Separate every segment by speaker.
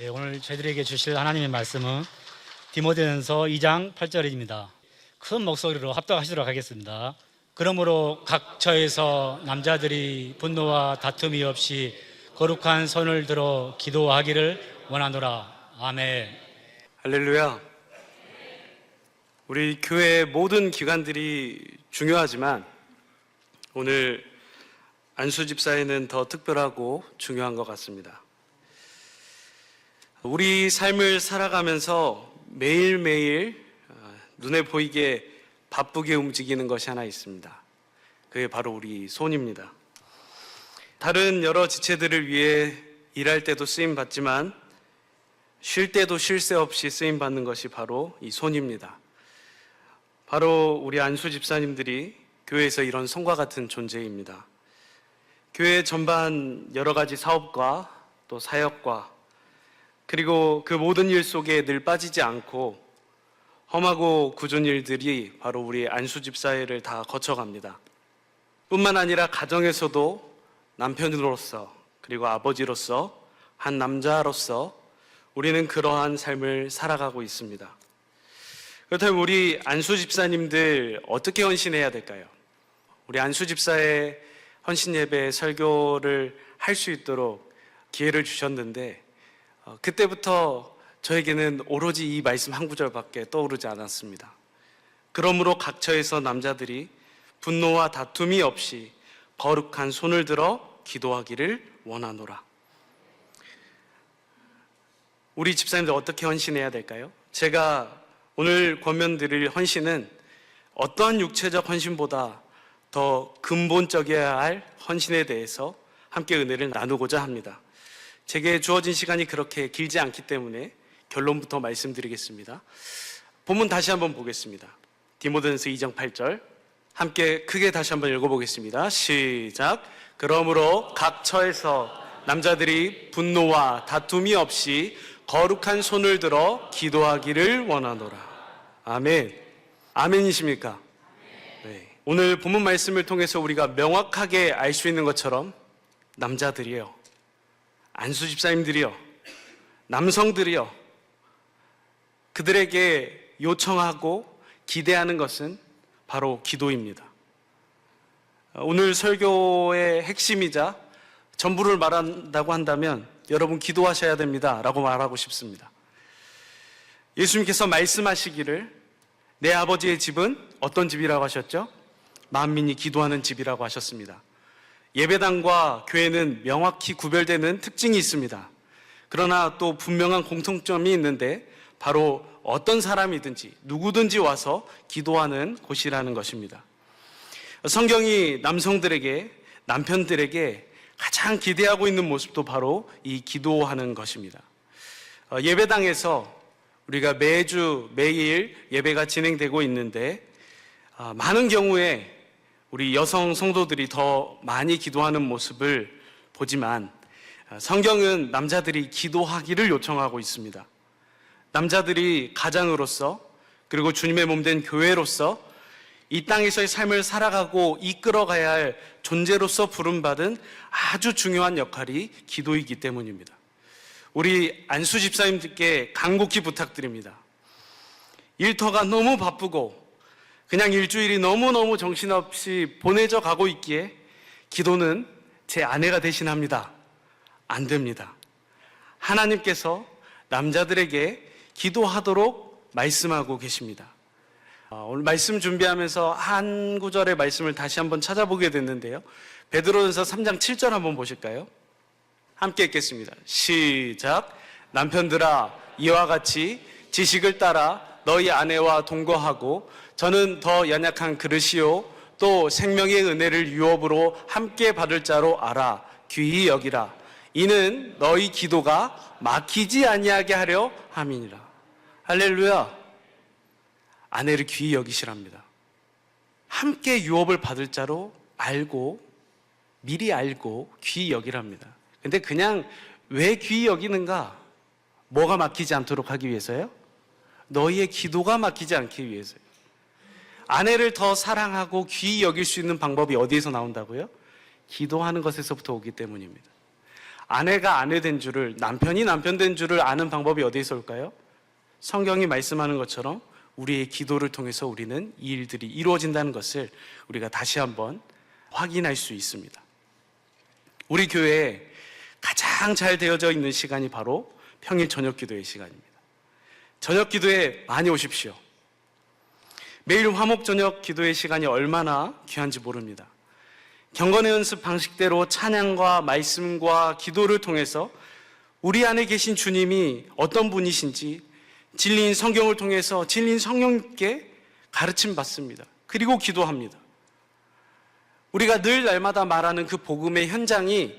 Speaker 1: 오늘 저희들에게 주실 하나님의 말씀은 디모데전서 2장 8절입니다. 큰 목소리로 합독하시도록 하겠습니다. 그러므로 각 처에서 남자들이 분노와 다툼이 없이 거룩한 손을 들어 기도하기를 원하노라. 아멘.
Speaker 2: 할렐루야. 우리 교회 모든 기관들이 중요하지만 오늘 안수 집사회는 더 특별하고 중요한 것 같습니다. 우리 삶을 살아가면서 매일매일 눈에 보이게 바쁘게 움직이는 것이 하나 있습니다. 그게 바로 우리 손입니다. 다른 여러 지체들을 위해 일할 때도 쓰임 받지만 쉴 때도 쉴 새 없이 쓰임 받는 것이 바로 이 손입니다. 바로 우리 안수 집사님들이 교회에서 이런 손과 같은 존재입니다. 교회 전반 여러 가지 사업과 또 사역과 그리고 그 모든 일 속에 늘 빠지지 않고 험하고 굳은 일들이 바로 우리 안수 집사회를 다 거쳐갑니다. 뿐만 아니라 가정에서도 남편으로서 그리고 아버지로서 한 남자로서 우리는 그러한 삶을 살아가고 있습니다. 그렇다면 우리 안수 집사님들 어떻게 헌신해야 될까요? 우리 안수 집사의 헌신 예배 설교를 할 수 있도록 기회를 주셨는데 그때부터 저에게는 오로지 이 말씀 한 구절밖에 떠오르지 않았습니다. 그러므로 각 처에서 남자들이 분노와 다툼이 없이 거룩한 손을 들어 기도하기를 원하노라. 우리 집사님들 어떻게 헌신해야 될까요? 제가 오늘 권면드릴 헌신은 어떠한 육체적 헌신보다 더 근본적이어야 할 헌신에 대해서 함께 은혜를 나누고자 합니다. 제게 주어진 시간이 그렇게 길지 않기 때문에 결론부터 말씀드리겠습니다. 본문 다시 한번 보겠습니다. 디모데전서 2장 8절 함께 크게 다시 한번 읽어보겠습니다. 시작. 그러므로 각 처에서 남자들이 분노와 다툼이 없이 거룩한 손을 들어 기도하기를 원하노라. 아멘. 아멘이십니까? 네. 오늘 본문 말씀을 통해서 우리가 명확하게 알 수 있는 것처럼 남자들이요, 안수 집사님들이요, 남성들이요, 그들에게 요청하고 기대하는 것은 바로 기도입니다. 오늘 설교의 핵심이자 전부를 말한다고 한다면 여러분 기도하셔야 됩니다 라고 말하고 싶습니다. 예수님께서 말씀하시기를 내 아버지의 집은 어떤 집이라고 하셨죠? 만민이 기도하는 집이라고 하셨습니다. 예배당과 교회는 명확히 구별되는 특징이 있습니다. 그러나 또 분명한 공통점이 있는데 바로 어떤 사람이든지 누구든지 와서 기도하는 곳이라는 것입니다. 성경이 남성들에게, 남편들에게 가장 기대하고 있는 모습도 바로 이 기도하는 것입니다. 예배당에서 우리가 매주 매일 예배가 진행되고 있는데 많은 경우에 우리 여성 성도들이 더 많이 기도하는 모습을 보지만 성경은 남자들이 기도하기를 요청하고 있습니다. 남자들이 가장으로서 그리고 주님의 몸된 교회로서 이 땅에서의 삶을 살아가고 이끌어가야 할 존재로서 부름받은 아주 중요한 역할이 기도이기 때문입니다. 우리 안수 집사님들께 간곡히 부탁드립니다. 일터가 너무 바쁘고 그냥 일주일이 너무너무 정신없이 보내져 가고 있기에 기도는 제 아내가 대신합니다. 안 됩니다. 하나님께서 남자들에게 기도하도록 말씀하고 계십니다. 오늘 말씀 준비하면서 한 구절의 말씀을 다시 한번 찾아보게 됐는데요. 베드로전서 3장 7절 한번 보실까요? 함께 읽겠습니다. 시작. 남편들아 이와 같이 지식을 따라 너희 아내와 동거하고 저는 더 연약한 그릇이요 또 생명의 은혜를 유업으로 함께 받을 자로 알아 귀히 여기라. 이는 너희 기도가 막히지 아니하게 하려 함이니라. 할렐루야. 아내를 귀히 여기시랍니다. 함께 유업을 받을 자로 알고 미리 알고 귀히 여기랍니다. 근데 그냥 왜 귀히 여기는가? 뭐가 막히지 않도록 하기 위해서요? 너희의 기도가 막히지 않기 위해서요. 아내를 더 사랑하고 귀히 여길 수 있는 방법이 어디에서 나온다고요? 기도하는 것에서부터 오기 때문입니다. 아내가 아내 된 줄을, 남편이 남편 된 줄을 아는 방법이 어디에서 올까요? 성경이 말씀하는 것처럼 우리의 기도를 통해서 우리는 이 일들이 이루어진다는 것을 우리가 다시 한번 확인할 수 있습니다. 우리 교회에 가장 잘 되어져 있는 시간이 바로 평일 저녁 기도의 시간입니다. 저녁 기도에 많이 오십시오. 매일 화목 저녁 기도의 시간이 얼마나 귀한지 모릅니다. 경건의 연습 방식대로 찬양과 말씀과 기도를 통해서 우리 안에 계신 주님이 어떤 분이신지 진리인 성경을 통해서 진리인 성령께 가르침 받습니다. 그리고 기도합니다. 우리가 늘 날마다 말하는 그 복음의 현장이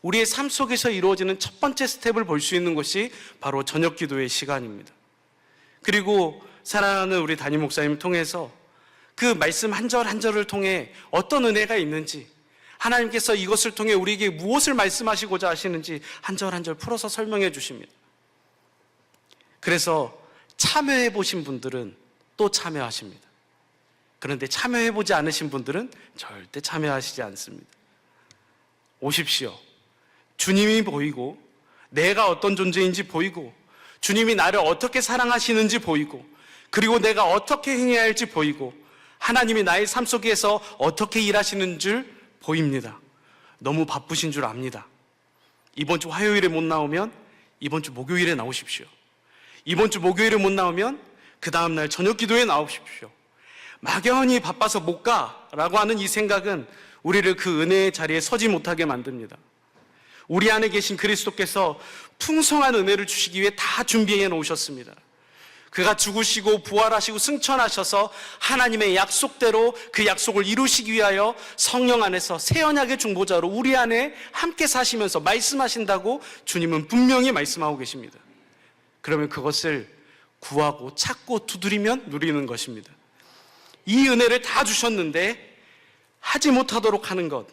Speaker 2: 우리의 삶 속에서 이루어지는 첫 번째 스텝을 볼 수 있는 것이 바로 저녁 기도의 시간입니다. 그리고 사랑하는 우리 담임 목사님 통해서 그 말씀 한 절 한 절을 통해 어떤 은혜가 있는지, 하나님께서 이것을 통해 우리에게 무엇을 말씀하시고자 하시는지 한 절 한 절 풀어서 설명해 주십니다. 그래서 참여해 보신 분들은 또 참여하십니다. 그런데 참여해 보지 않으신 분들은 절대 참여하시지 않습니다. 오십시오. 주님이 보이고 내가 어떤 존재인지 보이고 주님이 나를 어떻게 사랑하시는지 보이고 그리고 내가 어떻게 행해야 할지 보이고 하나님이 나의 삶 속에서 어떻게 일하시는 줄 보입니다. 너무 바쁘신 줄 압니다. 이번 주 화요일에 못 나오면 이번 주 목요일에 나오십시오. 이번 주 목요일에 못 나오면 그 다음날 저녁 기도에 나오십시오. 막연히 바빠서 못 가라고 하는 이 생각은 우리를 그 은혜의 자리에 서지 못하게 만듭니다. 우리 안에 계신 그리스도께서 풍성한 은혜를 주시기 위해 다 준비해 놓으셨습니다. 그가 죽으시고 부활하시고 승천하셔서 하나님의 약속대로 그 약속을 이루시기 위하여 성령 안에서 새 언약의 중보자로 우리 안에 함께 사시면서 말씀하신다고 주님은 분명히 말씀하고 계십니다. 그러면 그것을 구하고 찾고 두드리면 누리는 것입니다. 이 은혜를 다 주셨는데 하지 못하도록 하는 것,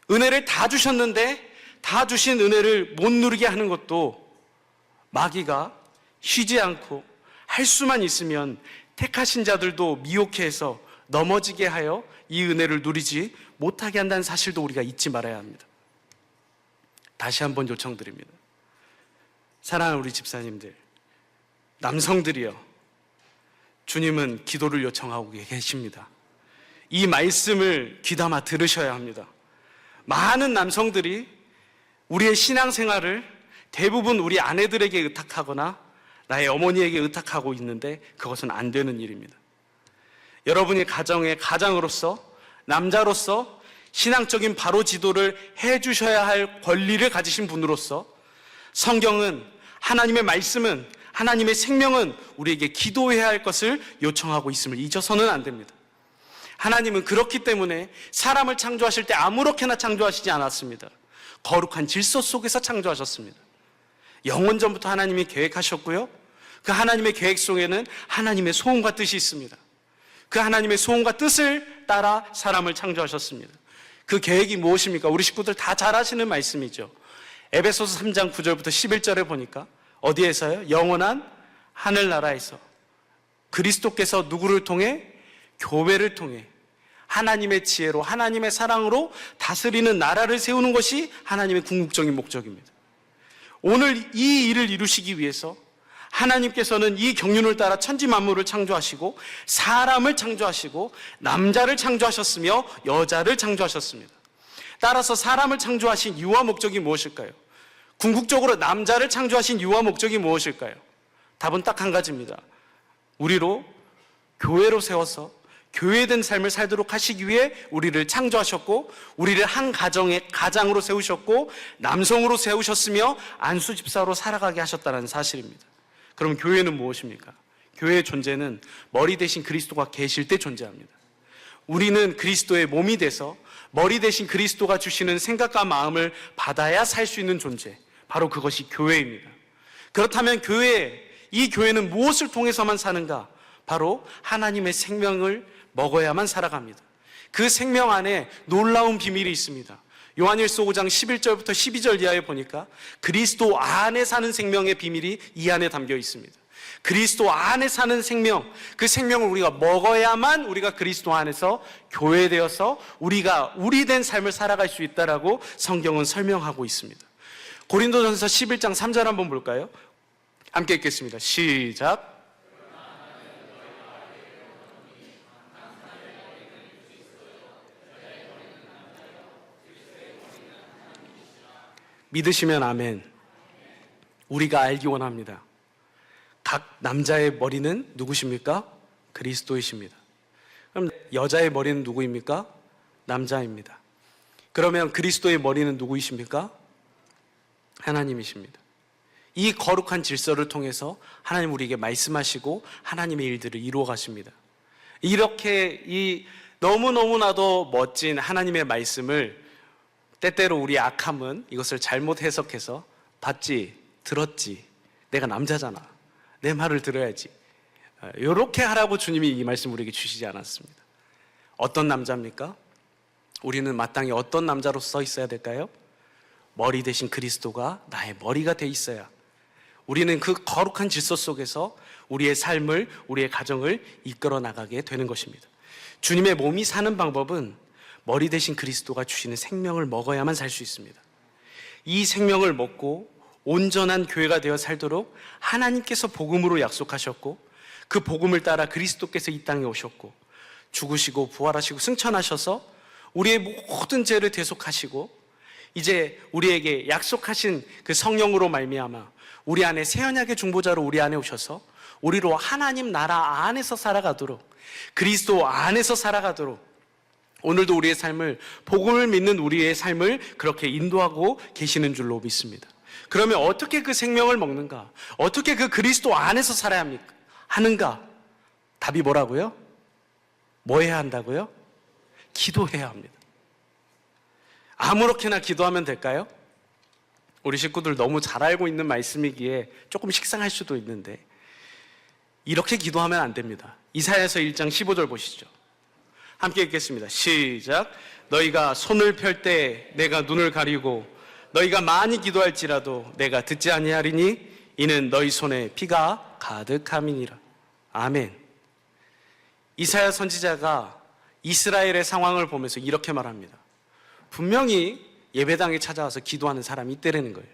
Speaker 2: 은혜를 다 주셨는데 다 주신 은혜를 못 누리게 하는 것도 마귀가 쉬지 않고 할 수만 있으면 택하신 자들도 미혹해서 넘어지게 하여 이 은혜를 누리지 못하게 한다는 사실도 우리가 잊지 말아야 합니다. 다시 한번 요청드립니다. 사랑하는 우리 집사님들, 남성들이여, 주님은 기도를 요청하고 계십니다. 이 말씀을 귀담아 들으셔야 합니다. 많은 남성들이 우리의 신앙생활을 대부분 우리 아내들에게 의탁하거나 나의 어머니에게 의탁하고 있는데 그것은 안 되는 일입니다. 여러분이 가정의 가장으로서, 남자로서 신앙적인 바로 지도를 해주셔야 할 권리를 가지신 분으로서 성경은, 하나님의 말씀은, 하나님의 생명은 우리에게 기도해야 할 것을 요청하고 있음을 잊어서는 안 됩니다. 하나님은 그렇기 때문에 사람을 창조하실 때 아무렇게나 창조하시지 않았습니다. 거룩한 질서 속에서 창조하셨습니다. 영원 전부터 하나님이 계획하셨고요, 그 하나님의 계획 속에는 하나님의 소원과 뜻이 있습니다. 그 하나님의 소원과 뜻을 따라 사람을 창조하셨습니다. 그 계획이 무엇입니까? 우리 식구들 다 잘 아시는 말씀이죠. 에베소서 3장 9절부터 11절에 보니까 어디에서요? 영원한 하늘나라에서 그리스도께서 누구를 통해? 교회를 통해 하나님의 지혜로, 하나님의 사랑으로 다스리는 나라를 세우는 것이 하나님의 궁극적인 목적입니다. 오늘 이 일을 이루시기 위해서 하나님께서는 이 경륜을 따라 천지 만물을 창조하시고 사람을 창조하시고 남자를 창조하셨으며 여자를 창조하셨습니다. 따라서 사람을 창조하신 이유와 목적이 무엇일까요? 궁극적으로 남자를 창조하신 이유와 목적이 무엇일까요? 답은 딱 한 가지입니다. 우리로, 교회로 세워서 교회된 삶을 살도록 하시기 위해 우리를 창조하셨고 우리를 한 가정의 가장으로 세우셨고 남성으로 세우셨으며 안수집사로 살아가게 하셨다는 사실입니다. 그럼 교회는 무엇입니까? 교회의 존재는 머리 대신 그리스도가 계실 때 존재합니다. 우리는 그리스도의 몸이 돼서 머리 대신 그리스도가 주시는 생각과 마음을 받아야 살 수 있는 존재, 바로 그것이 교회입니다. 그렇다면 이 교회는 무엇을 통해서만 사는가? 바로 하나님의 생명을 먹어야만 살아갑니다. 그 생명 안에 놀라운 비밀이 있습니다. 요한일서 5장 11절부터 12절 이하에 보니까 그리스도 안에 사는 생명의 비밀이 이 안에 담겨 있습니다. 그리스도 안에 사는 생명, 그 생명을 우리가 먹어야만 우리가 그리스도 안에서 교회되어서 우리가 우리 된 삶을 살아갈 수 있다라고 성경은 설명하고 있습니다. 고린도전서 11장 3절 한번 볼까요? 함께 읽겠습니다. 시작. 믿으시면 아멘. 우리가 알기 원합니다. 각 남자의 머리는 누구십니까? 그리스도이십니다. 그럼 여자의 머리는 누구입니까? 남자입니다. 그러면 그리스도의 머리는 누구이십니까? 하나님이십니다. 이 거룩한 질서를 통해서 하나님 우리에게 말씀하시고 하나님의 일들을 이루어 가십니다. 이렇게 이 너무너무나도 멋진 하나님의 말씀을 때때로 우리 악함은 이것을 잘못 해석해서 봤지, 들었지, 내가 남자잖아, 내 말을 들어야지, 이렇게 하라고 주님이 이 말씀 우리에게 주시지 않았습니다. 어떤 남자입니까? 우리는 마땅히 어떤 남자로 써 있어야 될까요? 머리 대신 그리스도가 나의 머리가 돼 있어야 우리는 그 거룩한 질서 속에서 우리의 삶을, 우리의 가정을 이끌어 나가게 되는 것입니다. 주님의 몸이 사는 방법은 머리 대신 그리스도가 주시는 생명을 먹어야만 살 수 있습니다. 이 생명을 먹고 온전한 교회가 되어 살도록 하나님께서 복음으로 약속하셨고, 그 복음을 따라 그리스도께서 이 땅에 오셨고 죽으시고 부활하시고 승천하셔서 우리의 모든 죄를 대속하시고 이제 우리에게 약속하신 그 성령으로 말미암아 우리 안에 새 언약의 중보자로 우리 안에 오셔서 우리로 하나님 나라 안에서 살아가도록, 그리스도 안에서 살아가도록 오늘도 우리의 삶을, 복음을 믿는 우리의 삶을 그렇게 인도하고 계시는 줄로 믿습니다. 그러면 어떻게 그 생명을 먹는가? 어떻게 그 그리스도 안에서 살아야 합니까? 하는가? 답이 뭐라고요? 뭐 해야 한다고요? 기도해야 합니다. 아무렇게나 기도하면 될까요? 우리 식구들 너무 잘 알고 있는 말씀이기에 조금 식상할 수도 있는데 이렇게 기도하면 안 됩니다. 이사야서 1장 15절 보시죠. 함께 읽겠습니다. 시작. 너희가 손을 펼 때 내가 눈을 가리고 너희가 많이 기도할지라도 내가 듣지 아니하리니 이는 너희 손에 피가 가득함이니라. 아멘. 이사야 선지자가 이스라엘의 상황을 보면서 이렇게 말합니다. 분명히 예배당에 찾아와서 기도하는 사람이 있다라는 거예요.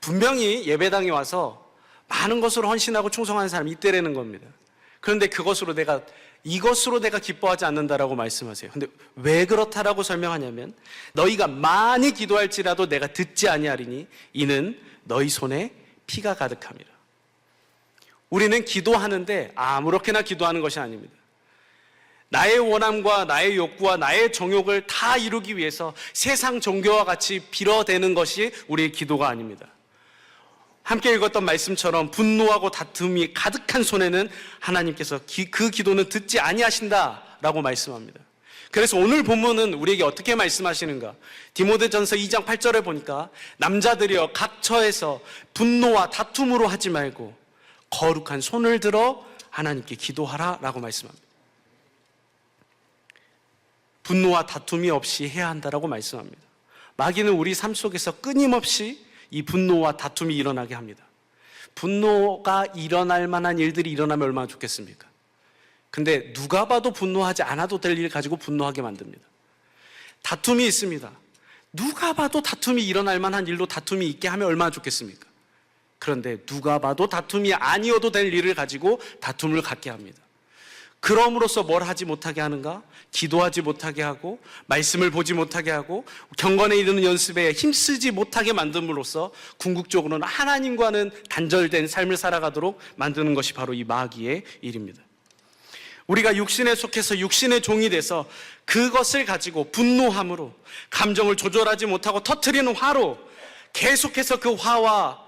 Speaker 2: 분명히 예배당에 와서 많은 것으로 헌신하고 충성하는 사람이 있다라는 겁니다. 그런데 이것으로 내가 기뻐하지 않는다라고 말씀하세요. 근데 왜 그렇다라고 설명하냐면 너희가 많이 기도할지라도 내가 듣지 아니하리니 이는 너희 손에 피가 가득함이라. 우리는 기도하는데 아무렇게나 기도하는 것이 아닙니다. 나의 원함과 나의 욕구와 나의 정욕을 다 이루기 위해서 세상 종교와 같이 빌어대는 것이 우리의 기도가 아닙니다. 함께 읽었던 말씀처럼 분노하고 다툼이 가득한 손에는 하나님께서 그 기도는 듣지 아니하신다라고 말씀합니다. 그래서 오늘 본문은 우리에게 어떻게 말씀하시는가? 디모데전서 2장 8절에 보니까 남자들이여 각 처에서 분노와 다툼으로 하지 말고 거룩한 손을 들어 하나님께 기도하라라고 말씀합니다. 분노와 다툼이 없이 해야 한다라고 말씀합니다. 마귀는 우리 삶 속에서 끊임없이 이 분노와 다툼이 일어나게 합니다. 분노가 일어날 만한 일들이 일어나면 얼마나 좋겠습니까? 근데 누가 봐도 분노하지 않아도 될 일 가지고 분노하게 만듭니다. 다툼이 있습니다. 누가 봐도 다툼이 일어날 만한 일로 다툼이 있게 하면 얼마나 좋겠습니까? 그런데 누가 봐도 다툼이 아니어도 될 일을 가지고 다툼을 갖게 합니다. 그럼으로써 뭘 하지 못하게 하는가? 기도하지 못하게 하고 말씀을 보지 못하게 하고 경건에 이르는 연습에 힘쓰지 못하게 만듦으로써 궁극적으로는 하나님과는 단절된 삶을 살아가도록 만드는 것이 바로 이 마귀의 일입니다. 우리가 육신에 속해서 육신의 종이 돼서 그것을 가지고 분노함으로 감정을 조절하지 못하고 터뜨리는 화로 계속해서 그 화와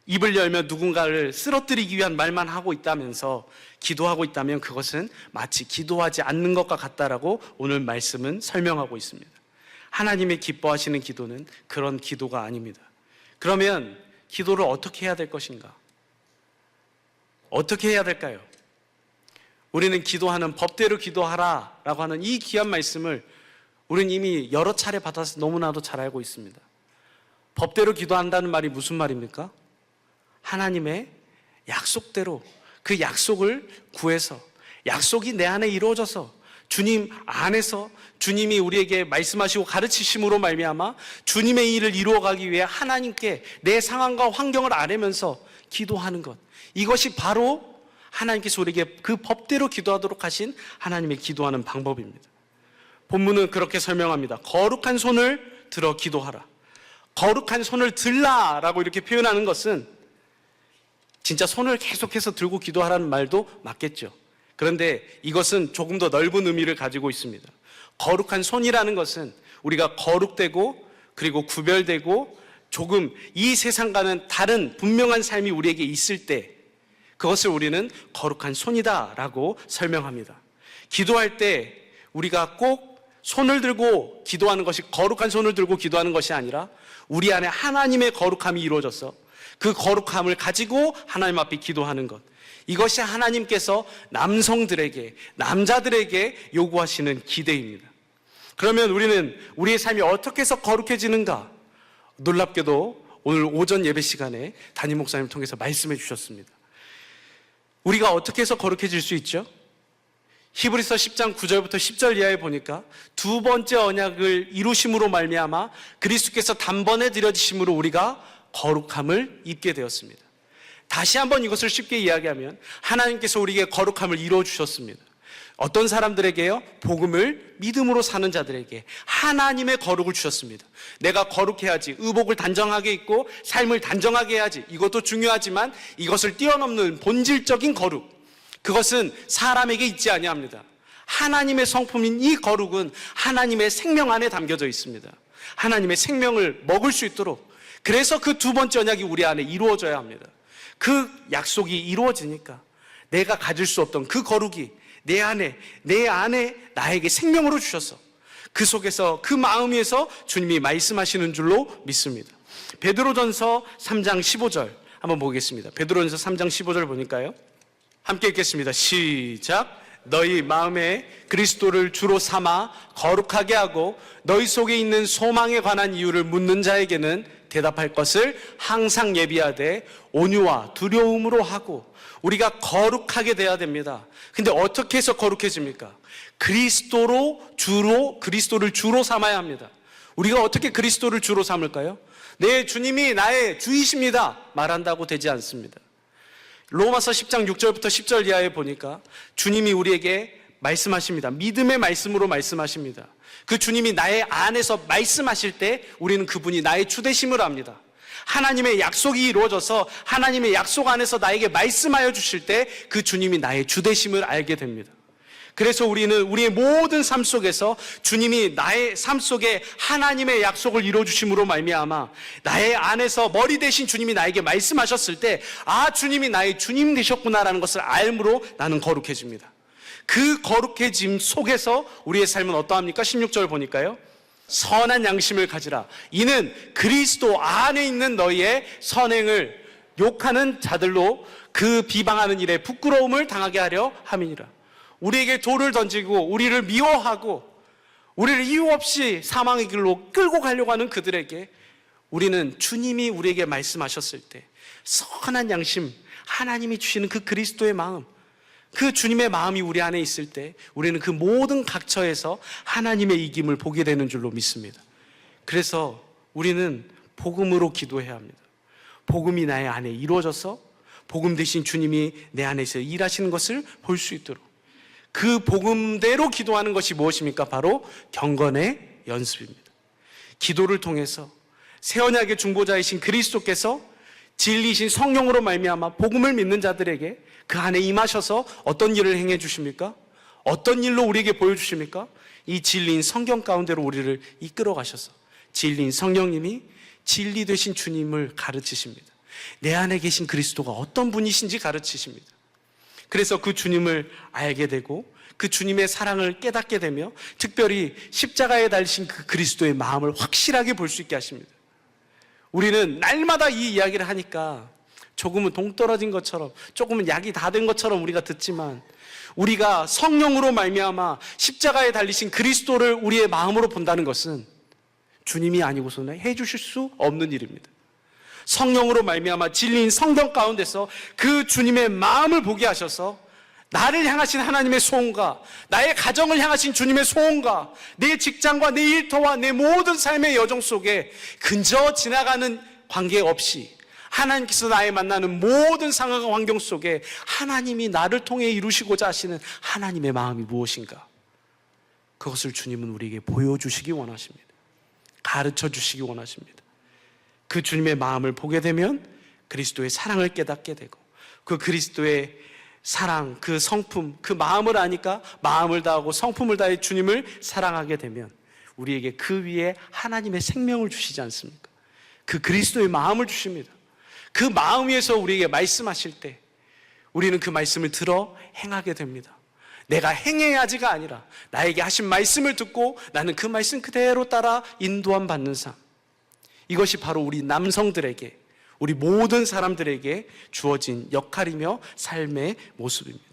Speaker 2: 입을 열며 누군가를 쓰러뜨리기 위한 말만 하고 있다면서 기도하고 있다면 그것은 마치 기도하지 않는 것과 같다라고 오늘 말씀은 설명하고 있습니다. 하나님의 기뻐하시는 기도는 그런 기도가 아닙니다. 그러면 기도를 어떻게 해야 될 것인가? 어떻게 해야 될까요? 우리는 기도하는 법대로 기도하라라고 하는 이 귀한 말씀을 우리는 이미 여러 차례 받아서 너무나도 잘 알고 있습니다. 법대로 기도한다는 말이 무슨 말입니까? 하나님의 약속대로 그 약속을 구해서 약속이 내 안에 이루어져서 주님 안에서 주님이 우리에게 말씀하시고 가르치심으로 말미암아 주님의 일을 이루어가기 위해 하나님께 내 상황과 환경을 아뢰면서 기도하는 것, 이것이 바로 하나님께서 우리에게 그 법대로 기도하도록 하신 하나님의 기도하는 방법입니다. 본문은 그렇게 설명합니다. 거룩한 손을 들어 기도하라. 거룩한 손을 들라라고 이렇게 표현하는 것은 진짜 손을 계속해서 들고 기도하라는 말도 맞겠죠. 그런데 이것은 조금 더 넓은 의미를 가지고 있습니다. 거룩한 손이라는 것은 우리가 거룩되고 그리고 구별되고 조금 이 세상과는 다른 분명한 삶이 우리에게 있을 때 그것을 우리는 거룩한 손이다라고 설명합니다. 기도할 때 우리가 꼭 손을 들고 기도하는 것이 거룩한 손을 들고 기도하는 것이 아니라 우리 안에 하나님의 거룩함이 이루어져서 그 거룩함을 가지고 하나님 앞에 기도하는 것, 이것이 하나님께서 남성들에게, 남자들에게 요구하시는 기대입니다. 그러면 우리는 우리의 삶이 어떻게 해서 거룩해지는가? 놀랍게도 오늘 오전 예배 시간에 담임 목사님 통해서 말씀해 주셨습니다. 우리가 어떻게 해서 거룩해질 수 있죠? 히브리서 10장 9절부터 10절 이하에 보니까 두 번째 언약을 이루심으로 말미암아 그리스도께서 단번에 드려지심으로 우리가 거룩함을 입게 되었습니다. 다시 한번 이것을 쉽게 이야기하면 하나님께서 우리에게 거룩함을 이루어 주셨습니다. 어떤 사람들에게요? 복음을 믿음으로 사는 자들에게 하나님의 거룩을 주셨습니다. 내가 거룩해야지, 의복을 단정하게 입고 삶을 단정하게 해야지, 이것도 중요하지만 이것을 뛰어넘는 본질적인 거룩, 그것은 사람에게 있지 아니합니다. 하나님의 성품인 이 거룩은 하나님의 생명 안에 담겨져 있습니다. 하나님의 생명을 먹을 수 있도록, 그래서 그 두 번째 언약이 우리 안에 이루어져야 합니다. 그 약속이 이루어지니까 내가 가질 수 없던 그 거룩이 내 안에 나에게 생명으로 주셔서 그 속에서 그 마음 위에서 주님이 말씀하시는 줄로 믿습니다. 베드로전서 3장 15절 한번 보겠습니다. 베드로전서 3장 15절 보니까요, 함께 읽겠습니다. 시작. 너희 마음에 그리스도를 주로 삼아 거룩하게 하고 너희 속에 있는 소망에 관한 이유를 묻는 자에게는 대답할 것을 항상 예비하되 온유와 두려움으로 하고. 우리가 거룩하게 돼야 됩니다. 근데 어떻게 해서 거룩해집니까? 그리스도를 주로 삼아야 합니다. 우리가 어떻게 그리스도를 주로 삼을까요? 네, 주님이 나의 주이십니다 말한다고 되지 않습니다. 로마서 10장 6절부터 10절 이하에 보니까 주님이 우리에게 말씀하십니다. 믿음의 말씀으로 말씀하십니다. 그 주님이 나의 안에서 말씀하실 때 우리는 그분이 나의 주되심을 압니다. 하나님의 약속이 이루어져서 하나님의 약속 안에서 나에게 말씀하여 주실 때 그 주님이 나의 주되심을 알게 됩니다. 그래서 우리는 우리의 모든 삶 속에서 주님이 나의 삶 속에 하나님의 약속을 이루어주심으로 말미암아 나의 안에서 머리 대신 주님이 나에게 말씀하셨을 때, 아, 주님이 나의 주님 되셨구나라는 것을 알므로 나는 거룩해집니다. 그 거룩해짐 속에서 우리의 삶은 어떠합니까? 16절 보니까요, 선한 양심을 가지라. 이는 그리스도 안에 있는 너희의 선행을 욕하는 자들로 그 비방하는 일에 부끄러움을 당하게 하려 함이니라. 우리에게 돌을 던지고 우리를 미워하고 우리를 이유 없이 사망의 길로 끌고 가려고 하는 그들에게 우리는 주님이 우리에게 말씀하셨을 때 선한 양심, 하나님이 주시는 그 그리스도의 마음, 그 주님의 마음이 우리 안에 있을 때 우리는 그 모든 각처에서 하나님의 이김을 보게 되는 줄로 믿습니다. 그래서 우리는 복음으로 기도해야 합니다. 복음이 나의 안에 이루어져서 복음 대신 주님이 내 안에서 일하시는 것을 볼 수 있도록, 그 복음대로 기도하는 것이 무엇입니까? 바로 경건의 연습입니다. 기도를 통해서 새 언약의 중보자이신 그리스도께서 진리이신 성령으로 말미암아 복음을 믿는 자들에게 그 안에 임하셔서 어떤 일을 행해 주십니까? 어떤 일로 우리에게 보여주십니까? 이 진리인 성경 가운데로 우리를 이끌어 가셔서 진리인 성령님이 진리 되신 주님을 가르치십니다. 내 안에 계신 그리스도가 어떤 분이신지 가르치십니다. 그래서 그 주님을 알게 되고 그 주님의 사랑을 깨닫게 되며 특별히 십자가에 달리신 그 그리스도의 마음을 확실하게 볼 수 있게 하십니다. 우리는 날마다 이 이야기를 하니까 조금은 동떨어진 것처럼, 조금은 약이 다 된 것처럼 우리가 듣지만, 우리가 성령으로 말미암아 십자가에 달리신 그리스도를 우리의 마음으로 본다는 것은 주님이 아니고서는 해주실 수 없는 일입니다. 성령으로 말미암아 진리인 성경 가운데서 그 주님의 마음을 보게 하셔서 나를 향하신 하나님의 소원과 나의 가정을 향하신 주님의 소원과 내 직장과 내 일터와 내 모든 삶의 여정 속에 그저 지나가는 관계 없이 하나님께서 나의 만나는 모든 상황과 환경 속에 하나님이 나를 통해 이루시고자 하시는 하나님의 마음이 무엇인가? 그것을 주님은 우리에게 보여주시기 원하십니다. 가르쳐 주시기 원하십니다. 그 주님의 마음을 보게 되면 그리스도의 사랑을 깨닫게 되고 그 그리스도의 사랑, 그 성품, 그 마음을 아니까 마음을 다하고 성품을 다해 주님을 사랑하게 되면 우리에게 그 위에 하나님의 생명을 주시지 않습니까? 그 그리스도의 마음을 주십니다. 그 마음 위에서 우리에게 말씀하실 때 우리는 그 말씀을 들어 행하게 됩니다. 내가 행해야지가 아니라 나에게 하신 말씀을 듣고 나는 그 말씀 그대로 따라 인도함 받는 삶. 이것이 바로 우리 남성들에게, 우리 모든 사람들에게 주어진 역할이며 삶의 모습입니다.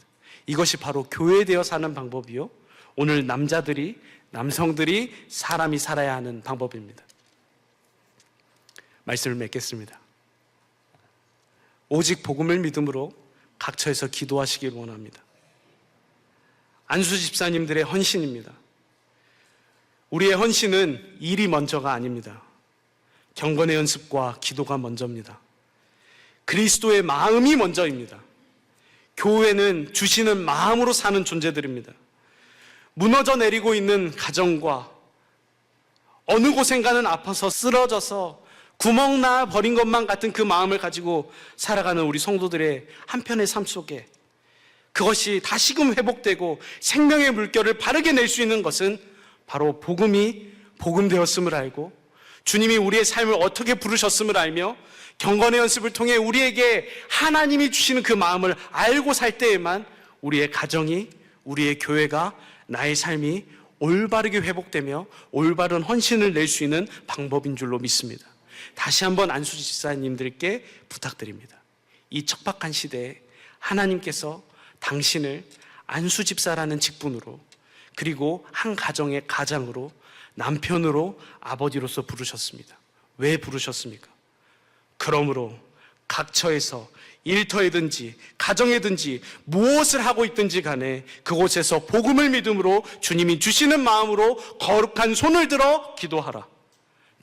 Speaker 2: 이것이 바로 교회되어 사는 방법이요, 오늘 남성들이 사람이 살아야 하는 방법입니다. 말씀을 맺겠습니다. 오직 복음을 믿음으로 각처에서 기도하시길 원합니다. 안수 집사님들의 헌신입니다. 우리의 헌신은 일이 먼저가 아닙니다. 경건의 연습과 기도가 먼저입니다. 그리스도의 마음이 먼저입니다. 교회는 주시는 마음으로 사는 존재들입니다. 무너져 내리고 있는 가정과 어느 곳엔가는 아파서 쓰러져서 구멍 나 버린 것만 같은 그 마음을 가지고 살아가는 우리 성도들의 한편의 삶 속에 그것이 다시금 회복되고 생명의 물결을 바르게 낼 수 있는 것은 바로 복음이 복음되었음을 알고 주님이 우리의 삶을 어떻게 부르셨음을 알며 경건의 연습을 통해 우리에게 하나님이 주시는 그 마음을 알고 살 때에만 우리의 가정이, 우리의 교회가, 나의 삶이 올바르게 회복되며 올바른 헌신을 낼 수 있는 방법인 줄로 믿습니다. 다시 한번 안수 집사님들께 부탁드립니다. 이 척박한 시대에 하나님께서 당신을 안수 집사라는 직분으로 그리고 한 가정의 가장으로 남편으로 아버지로서 부르셨습니다. 왜 부르셨습니까? 그러므로 각처에서 일터에든지 가정에든지 무엇을 하고 있든지 간에 그곳에서 복음을 믿음으로 주님이 주시는 마음으로 거룩한 손을 들어 기도하라.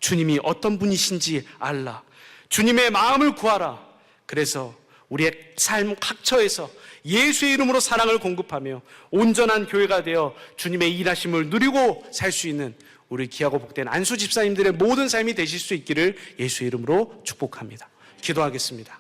Speaker 2: 주님이 어떤 분이신지 알라. 주님의 마음을 구하라. 그래서 우리의 삶 각처에서 예수의 이름으로 사랑을 공급하며 온전한 교회가 되어 주님의 일하심을 누리고 살 수 있는 우리 귀하고 복된 안수 집사님들의 모든 삶이 되실 수 있기를 예수의 이름으로 축복합니다. 기도하겠습니다.